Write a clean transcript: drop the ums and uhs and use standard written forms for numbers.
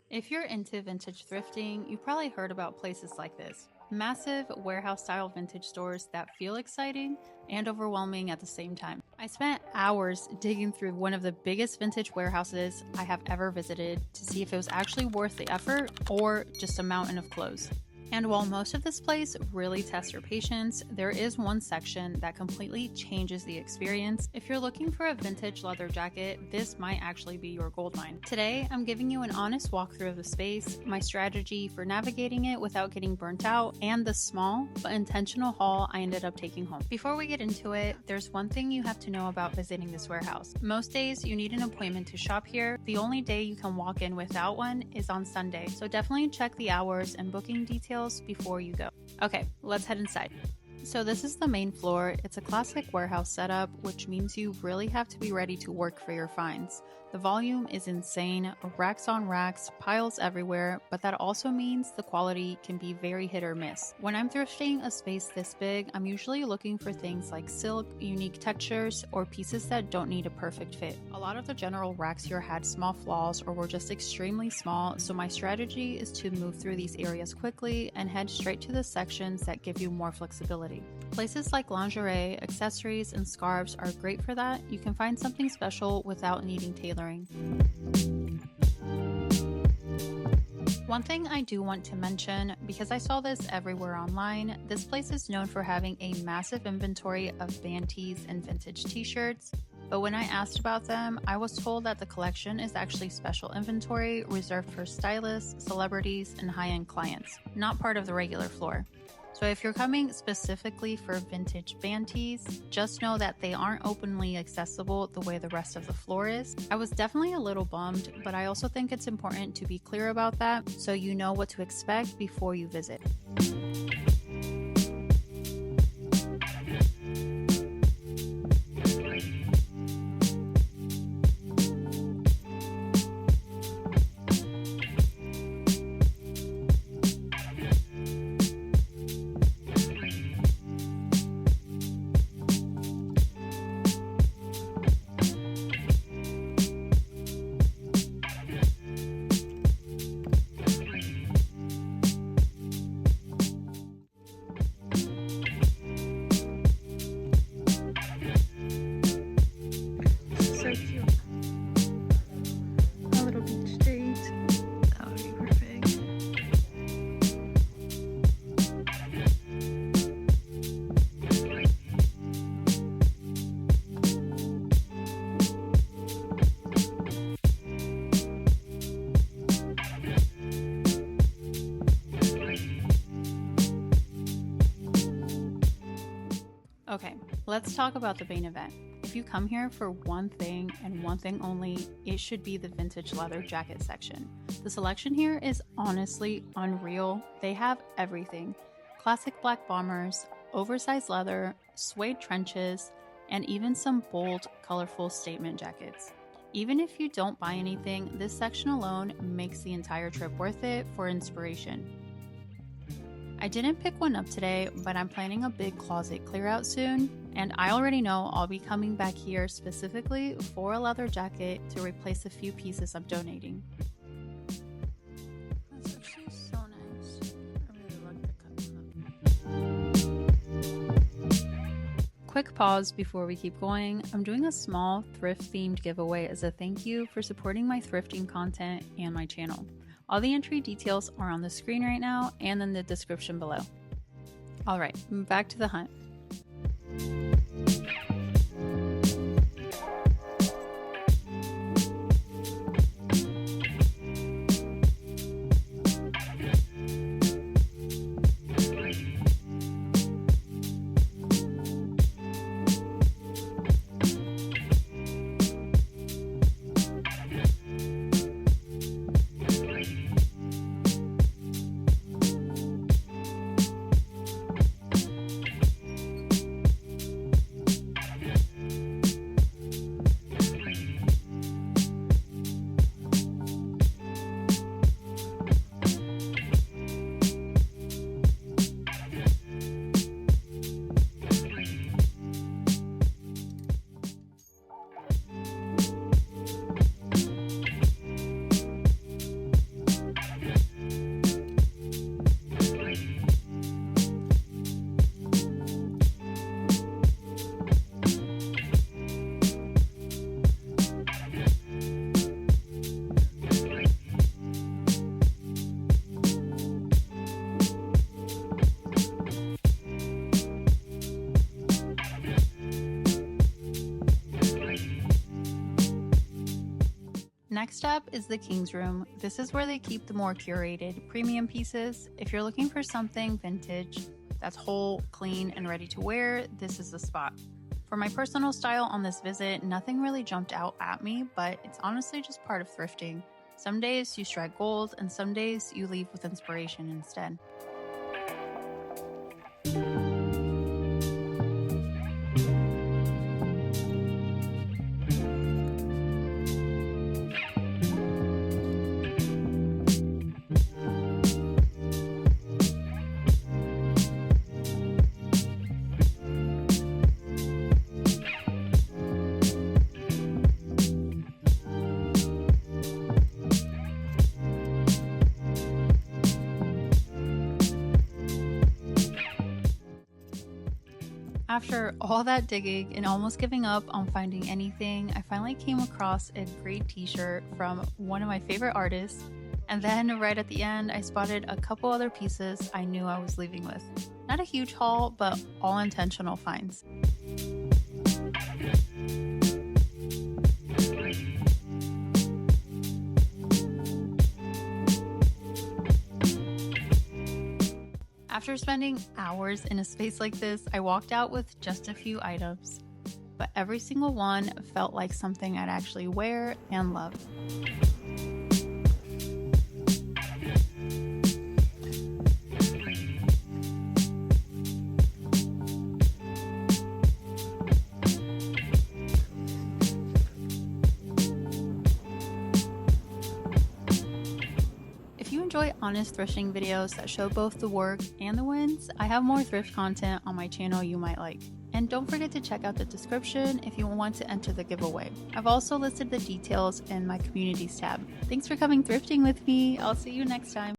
If you're into vintage thrifting, you've probably heard about places like this. Massive warehouse-style vintage stores that feel exciting and overwhelming at the same time. I spent hours digging through one of the biggest vintage warehouses I have ever visited to see if it was actually worth the effort or just a mountain of clothes. And while most of this place really tests your patience, there is one section that completely changes the experience. If you're looking for a vintage leather jacket, this might actually be your goldmine. Today, I'm giving you an honest walkthrough of the space, my strategy for navigating it without getting burnt out, and the small but intentional haul I ended up taking home. Before we get into it, there's one thing you have to know about visiting this warehouse. Most days, you need an appointment to shop here. The only day you can walk in without one is on Sunday, so definitely check the hours and booking details before you go. Okay, let's head inside. So this is the main floor. It's a classic warehouse setup, which means you really have to be ready to work for your finds. The volume is insane, racks on racks, piles everywhere, but that also means the quality can be very hit or miss. When I'm thrifting a space this big, I'm usually looking for things like silk, unique textures, or pieces that don't need a perfect fit. A lot of the general racks here had small flaws or were just extremely small, so my strategy is to move through these areas quickly and head straight to the sections that give you more flexibility. Places like lingerie, accessories, and scarves are great for that. You can find something special without needing tailoring. One thing I do want to mention, because I saw this everywhere online, this place is known for having a massive inventory of band tees and vintage t-shirts. But when I asked about them, I was told that the collection is actually special inventory reserved for stylists, celebrities, and high-end clients, not part of the regular floor. So if you're coming specifically for vintage band tees, just know that they aren't openly accessible the way the rest of the floor is. I was definitely a little bummed, but I also think it's important to be clear about that so you know what to expect before you visit. So cute. A little beach date. That would be perfect. Okay, let's talk about the main event. If you come here for one thing and one thing only, it should be the vintage leather jacket section. The selection here is honestly unreal. They have everything. Classic black bombers, oversized leather, suede trenches, and even some bold, colorful statement jackets. Even if you don't buy anything, this section alone makes the entire trip worth it for inspiration. I didn't pick one up today, but I'm planning a big closet clear out soon, and I already know I'll be coming back here specifically for a leather jacket to replace a few pieces I'm donating. That's actually so nice. I really like the cut. Quick pause before we keep going. I'm doing a small thrift-themed giveaway as a thank you for supporting my thrifting content and my channel. All the entry details are on the screen right now and in the description below. All right, back to the hunt. Next up is the King's Room. This is where they keep the more curated premium pieces. If you're looking for something vintage that's whole, clean, and ready to wear, this is the spot. For my personal style on this visit, nothing really jumped out at me, but it's honestly just part of thrifting. Some days you strike gold, and some days you leave with inspiration instead. After all that digging and almost giving up on finding anything, I finally came across a great t-shirt from one of my favorite artists, and then right at the end I spotted a couple other pieces I knew I was leaving with. Not a huge haul, but all intentional finds. After spending hours in a space like this, I walked out with just a few items, but every single one felt like something I'd actually wear and love. If you enjoy honest thrifting videos that show both the work and the wins, I have more thrift content on my channel you might like. And don't forget to check out the description if you want to enter the giveaway. I've also listed the details in my communities tab. Thanks for coming thrifting with me. I'll see you next time.